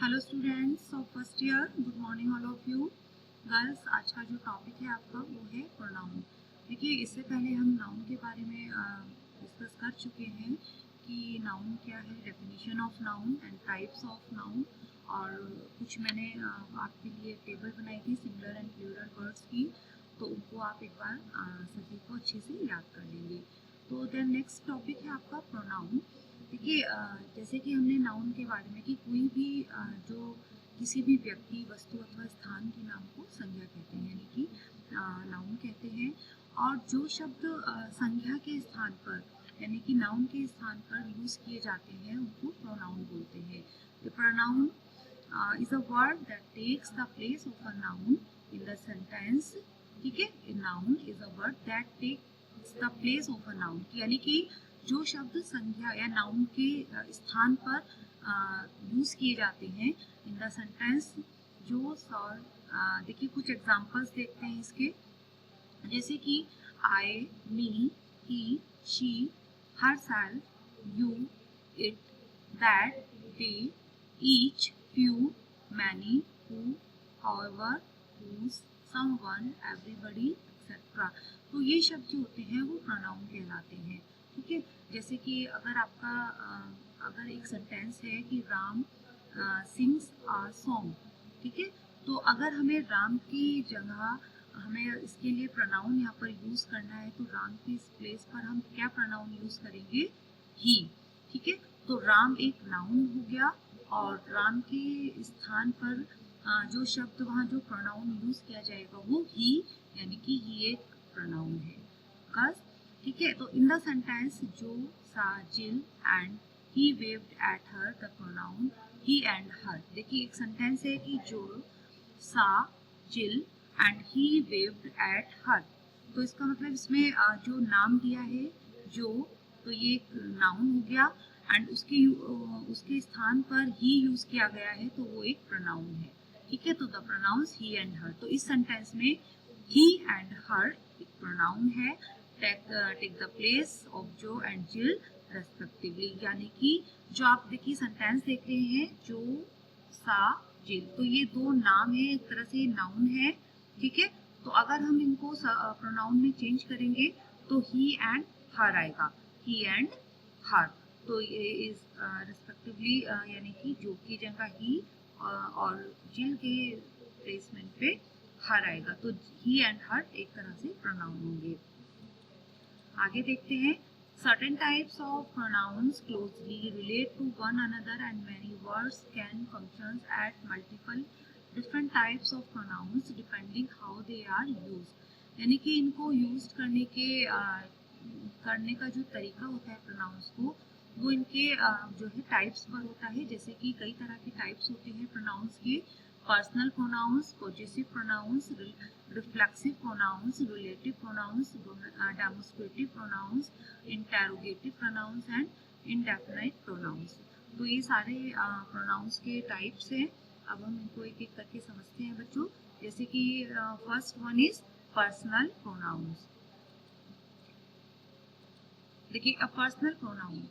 Hello students of first year, good morning all of you girls. आज का जो topic है आपका वो है प्रोनाउन। देखिए, इससे पहले हम नाउन के बारे में डिस्कस कर चुके हैं कि नाउन क्या है, definition of noun and types of noun, और कुछ मैंने आपके लिए टेबल बनाई थी सिंगुलर एंड प्लूरल वर्ड्स की, तो उनको आप एक बार सभी को अच्छे से याद कर लेंगे। तो देन नेक्स्ट टॉपिक है आपका प्रोनाउन। देखिए, जैसे कि हमने नाउन के बारे में कि कोई भी जो किसी भी व्यक्ति, वस्तु अथवा स्थान के नाम को संज्ञा कहते हैं, यानी कि नाउन कहते हैं। और जो शब्द संज्ञा के स्थान पर यानी कि नाउन के स्थान पर यूज किए जाते हैं उनको प्रोनाउन बोलते हैं। The pronoun is a word that takes the place of a noun in the sentence. ठीक है, noun is a word that takes the place of a noun, यानी कि जो शब्द संज्ञा या नाउन के स्थान पर यूज किए जाते हैं इन द सेंटेंस। जो देखिए, कुछ एग्जांपल्स देखते हैं इसके, जैसे कि I, me, he, she, her self, you, it, that, they, each, few, many, who, however, whose, someone, everybody, etc. तो ये शब्द जो होते हैं वो प्रोनाउन कहलाते हैं। ठीक है, जैसे कि अगर एक सेंटेंस है कि राम सिंग्स अ सॉन्ग। ठीक है, तो अगर हमें राम की जगह हमें इसके लिए प्रोनाउन यहाँ पर यूज करना है, तो राम की इस प्लेस पर हम क्या प्रोनाउन यूज करेंगे? ही। ठीक है, तो राम एक नाउन हो गया और राम के स्थान पर जो शब्द वहाँ जो प्रोनाउन यूज किया जाएगा वो ही, यानी कि ही एक प्रोनाउन है। बस, ठीक है। तो इन the sentence Jo, saw, Jill and he waved at her, the pronoun he and her. देखिए, एक सेंटेंस है कि Jo, saw, Jill and he waved at her, तो इसका मतलब इसमें जो नाम दिया है जो, तो ये एक नाउन हो गया एंड उसके स्थान पर ही यूज किया गया है, तो वो एक प्रोनाउन है। ठीक है, तो द प्रोनाउंस ही एंड हर। तो इस सेंटेंस में ही एंड हर एक प्रोनाउन है, टेक द प्लेस ऑफ जो एंड जिल रेस्पेक्टिवली, यानी कि जो आप देखिए सेंटेंस देख रहे हैं, जो, सा, जिल, तो ये दो नाम है, एक तरह से नाउन है। ठीक है, तो अगर हम इनको प्रोनाउन में चेंज करेंगे तो ही एंड हर आएगा, ही एंड हर। तो ये इज रिस्पेक्टिवली, यानी कि जो की जगह ही और जिल के प्लेसमेंट पे हर आएगा, तो ही एंड हर एक तरह से प्रोनाउन होंगे। आगे देखते हैं, certain types of pronouns closely relate to one another and many words can function at multiple different types of pronouns depending how they are used। यानी कि इनको यूज करने का जो तरीका होता है प्रोनाउंस को, वो इनके जो है टाइप्स पर होता है। जैसे कि कई तरह के टाइप्स होते हैं प्रोनाउंस के, personal pronouns, possessive pronouns, reflexive pronouns, relative pronouns, demonstrative pronouns, interrogative pronouns and indefinite pronouns. तो ये सारे प्रोनाउंस के टाइप्स हैं। अब हम इनको एक एक करके समझते हैं बच्चों। जैसे कि first one is personal pronouns. देखिए, a personal pronoun.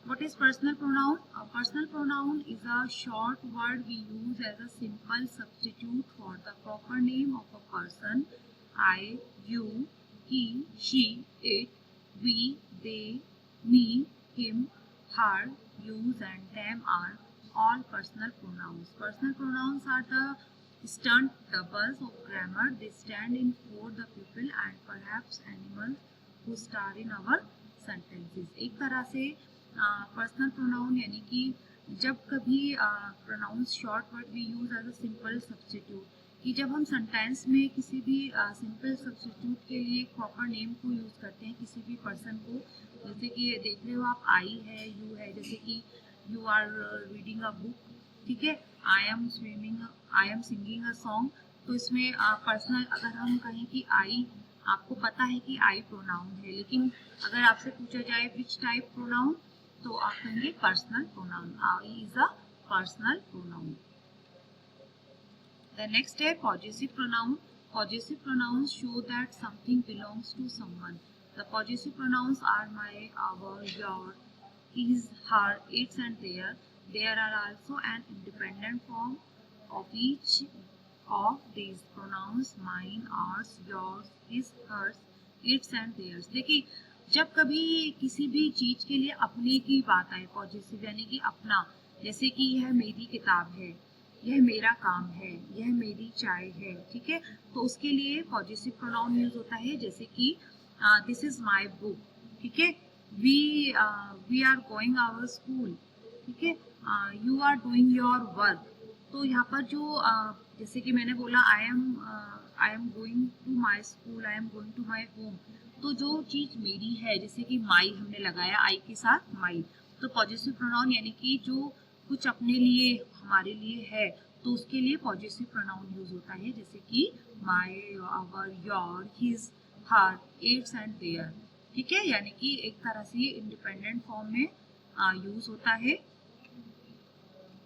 What is personal pronoun? A personal pronoun is a short word we use as a simple substitute for the proper name of a person. I, you, he, she, it, we, they, me, him, her, use and them are all personal pronouns. Personal pronouns are the stunt doubles of grammar. They stand in for the people and perhaps animals who star in our sentences. एक तरह से personal pronoun यानी कि जब कभी pronouns short word we use as a simple substitute, कि जब हम सेंटेंस में किसी भी सिंपल सब्स्टिट्यूट के लिए प्रॉपर नेम को यूज करते हैं किसी भी पर्सन को। जैसे कि देख रहे हो आप, आई है, यू है, जैसे कि you are reading a book. ठीक है, I am swimming, I am singing a song. तो इसमें पर्सनल अगर हम कहें कि आई, आपको पता है कि आई प्रोनाउन है, लेकिन अगर आपसे पूछा जाए विच टाइप प्रोनाउन, तो आप कहेंगे personal pronoun. I is a personal pronoun. The next है possessive pronoun. Possessive pronouns show that something belongs to someone. The possessive pronouns are my, our, your, his, her, its and their. There are also an independent form of each of these pronouns: mine, ours, yours, his, hers, its and theirs. देखिए, जब कभी किसी भी चीज के लिए अपने की बात आए, पॉजिटिव यानी कि अपना, जैसे कि यह मेरी किताब है, यह मेरा काम है, यह मेरी चाय है, ठीक है, तो उसके लिए पॉजिटिव प्रोनाउन यूज होता है, जैसे कि दिस इज माय बुक, ठीक है, we are going our school, ठीक है, you are doing your work. तो यहाँ पर जो जैसे कि मैंने बोला I am going to my school, I am going to my home, तो जो चीज़ मेरी है, जैसे कि माई हमने लगाया आई के साथ माई, तो पॉजिटिव प्रोनाउन यानी कि जो कुछ अपने लिए हमारे लिए है, तो उसके लिए पॉजिटिव प्रोनाउन यूज होता है, जैसे कि my, our, your, his, her, its and their, ठीक है, यानी कि एक तरह से ये इंडिपेंडेंट फॉर्म में यूज होता है।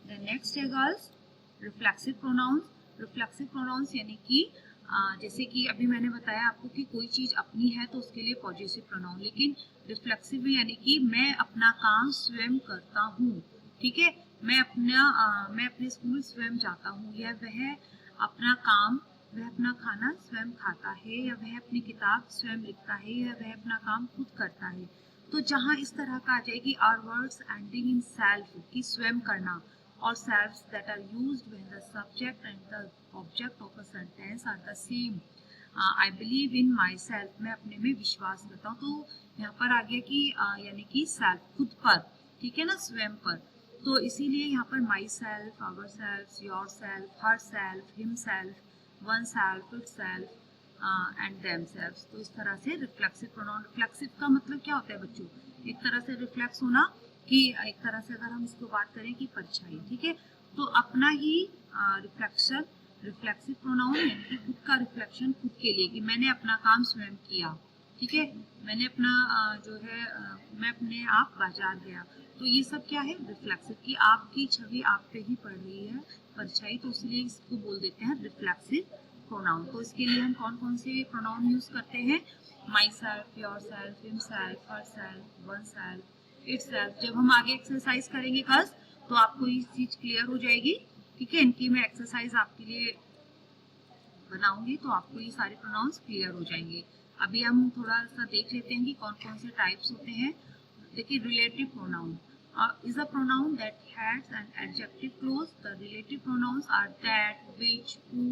The next है girls reflexive pronouns. Reflexive pronounce यानी कि जैसे कि अभी मैंने बताया आपको कि कोई चीज़ अपनी है तो उसके लिए पॉजिटिव प्रोनाउन, लेकिन रिफ्लेक्सिव यानी कि मैं अपना काम स्वयं करता हूँ, ठीक है, मैं अपने स्कूल स्वयं जाता हूँ, या वह अपना काम, वह अपना खाना स्वयं खाता है, या वह अपनी किताब स्वयं लिखता है, या वह अपना काम खुद करता है। तो जहाँ इस तरह का आ जाएगी are words ending in self, कि स्वयं करना, or selves that are used when the subject and the object of a sentence are the same. I believe in myself, मैं अपने में विश्वास करता हूँ, तो यहाँ पर आ गया कि यानी कि सेल्फ, खुद पर, ठीक है ना, स्वयं पर, तो इसीलिए यहाँ पर myself, ourself, yourself, herself, himself, oneself, itself and themself. तो इस तरह से रिफ्लेक्सिव प्रोनाउन, रिफ्लेक्सिव का मतलब क्या होता है बच्चों, एक तरह से रिफ्लेक्स होना, कि एक तरह से अगर हम इसको बात करें कि परछाई, ठीक है, तो अपना ही रिफ्लेक्शन, रिफ्लेक्सिव प्रोनाउन यानी कि खुद का रिफ्लेक्शन खुद के लिए, कि मैंने अपना काम स्वयं किया, ठीक है, मैंने अपना जो है मैं अपने आप बाजार गया, तो ये सब क्या है, रिफ्लेक्सिव, कि आपकी छवि आप पे ही पड़ रही है, परछाई, तो इसलिए इसको बोल देते हैं रिफ्लेक्सिव प्रोनाउन। तो इसके लिए हम कौन कौन से प्रोनाउन यूज करते हैं, my self, your self, him self, her self, one self, itself. जब हम आगे एक्सरसाइज करेंगे गर्ल्स, तो आपको ये चीज क्लियर हो जाएगी, ठीक है, इनकी मैं एक्सरसाइज आपके लिए बनाऊंगी, तो आपको ये सारे प्रोनाउंस क्लियर हो जाएंगे। अभी हम थोड़ा सा देख लेते हैं कि कौन कौन से टाइप्स होते हैं। देखिए, relative pronoun is a pronoun that has an adjective clause. The relative pronouns are that, which, who,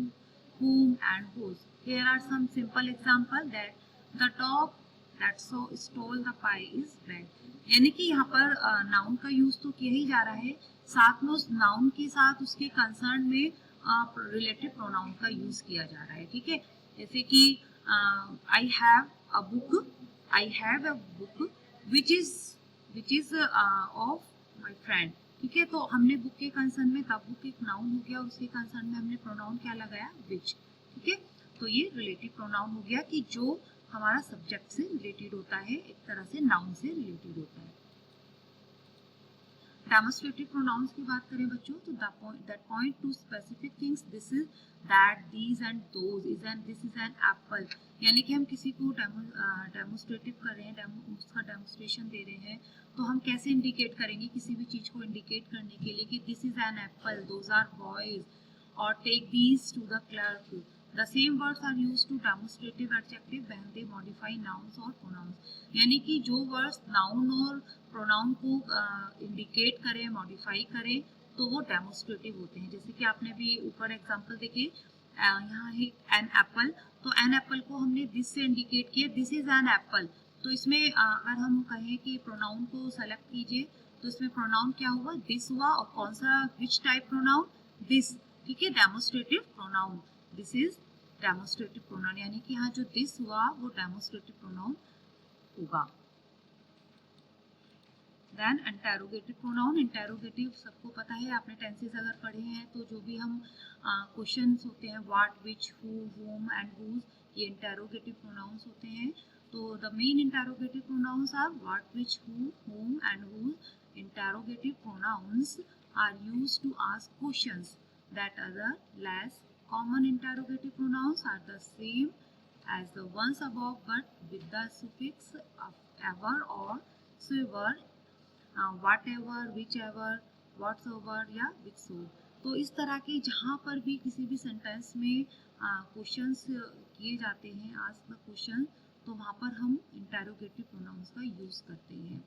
whom and whose. Here are some simple examples. That the dog that so stole the pie is red. यानी कि यहाँ पर noun का use तो किया ही जा रहा है, साथ में उस नाउन के साथ उसके कंसर्न में रिलेटिव प्रोनाउन का यूज किया जा रहा है, ठीक है, जैसे कि I have a book, I have a book which is of my friend, ठीक है, तो हमने बुक के कंसर्न में, तब बुक एक नाउन हो गया, उसके कंसर्न में हमने प्रोनाउन क्या लगाया, विच, ठीक है, तो ये रिलेटिव प्रोनाउन हो गया कि जो हमारा सब्जेक्ट से रिलेटेड होता है, एक तरह से नाउन से रिलेटेड होता है। डेमोस्ट्रेटिव प्रोनाउंस की बात करें बच्चों, तो that point two specific things, this is, that, these and those, is and, this is an Apple, यानी कि हम किसी को डेमोस्ट्रेटिव कर रहे हैं, उसका डेमोस्ट्रेशन दे रहे हैं, तो हम कैसे इंडिकेट करेंगे किसी भी चीज को इंडिकेट करने के लिए, कि this is an apple, those are boys, और take these to the clerk. The same words are used to demonstrative adjective when they modify nouns or pronouns. यानी कि जो words noun और pronoun को indicate करें, modify करें, तो वो demonstrative होते हैं। जैसे कि आपने भी ऊपर example देखे, यहाँ है an apple, तो an apple को हमने this से indicate किया, this is an apple, तो इसमें अगर हम कहें कि pronoun को select कीजिए, तो इसमें pronoun क्या हुआ, this हुआ, और कौन सा, which type pronoun, this, ठीक है, demonstrative pronoun, this is demonstrative pronoun, यानी कि यहाँ जो दिस हुआ वो डेमोस्ट्रेटिव प्रोनाउन होगा। देन इंटेरोगेटिव प्रोनाउन, इंटेरोगेटिव सबको पता है, आपने टेंसेस अगर पढ़े हैं, तो जो भी हम क्वेश्चंस होते हैं, what, which, who, whom and whose, ये इंटेरोगेटिव प्रोनाउंस होते हैं। तो the main interrogative pronouns are what, which, who, whom and whose. Interrogative pronouns are used to ask questions that other less common interrogative pronouns are the same as the ones above, but with the suffix of ever or soever, whatever, whichever, व्हाट्सओवर या with so. तो इस तरह के जहाँ पर भी किसी भी सेंटेंस में क्वेश्चंस किए जाते हैं, आस्क द क्वेश्चन, तो वहाँ पर हम इंटेरोगेटिव प्रोनाउंस का यूज़ करते हैं।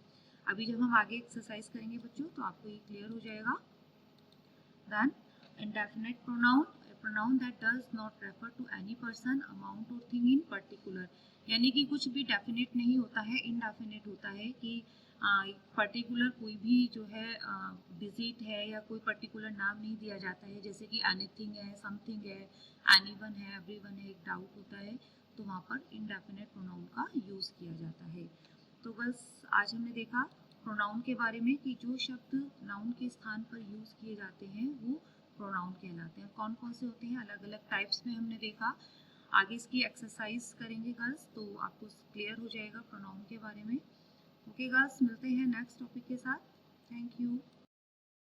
अभी जब हम आगे एक्सरसाइज करेंगे बच्चों तो आपको ये क्लियर हो जाएगा। Then indefinite pronoun, a pronoun that does not refer to any person, amount or thing in particular, यानी कि कुछ भी डेफिनेट नहीं होता है, इनडेफिनेट होता है कि पर्टिकुलर कोई भी जो है डिजिट है या कोई पर्टिकुलर नाम नहीं दिया जाता है, जैसे कि एनीथिंग है, समथिंग है, एनीवन है, एवरीवन है, एक डाउट होता है, तो वहाँ पर इनडेफिनेट प्रोनाउन का यूज़ किया जाता है। तो बस आज हमने देखा प्रोनाउन के बारे में कि जो शब्द नाउन के स्थान पर यूज़ किए जाते हैं वो प्रोनाउन कहलाते हैं। कौन कौन से होते हैं, अलग अलग टाइप्स में हमने देखा। आगे इसकी एक्सरसाइज करेंगे गर्ल्स तो आपको क्लियर हो जाएगा प्रोनाउन के बारे में। ओके गर्ल्स, मिलते हैं नेक्स्ट टॉपिक के साथ। Thank you.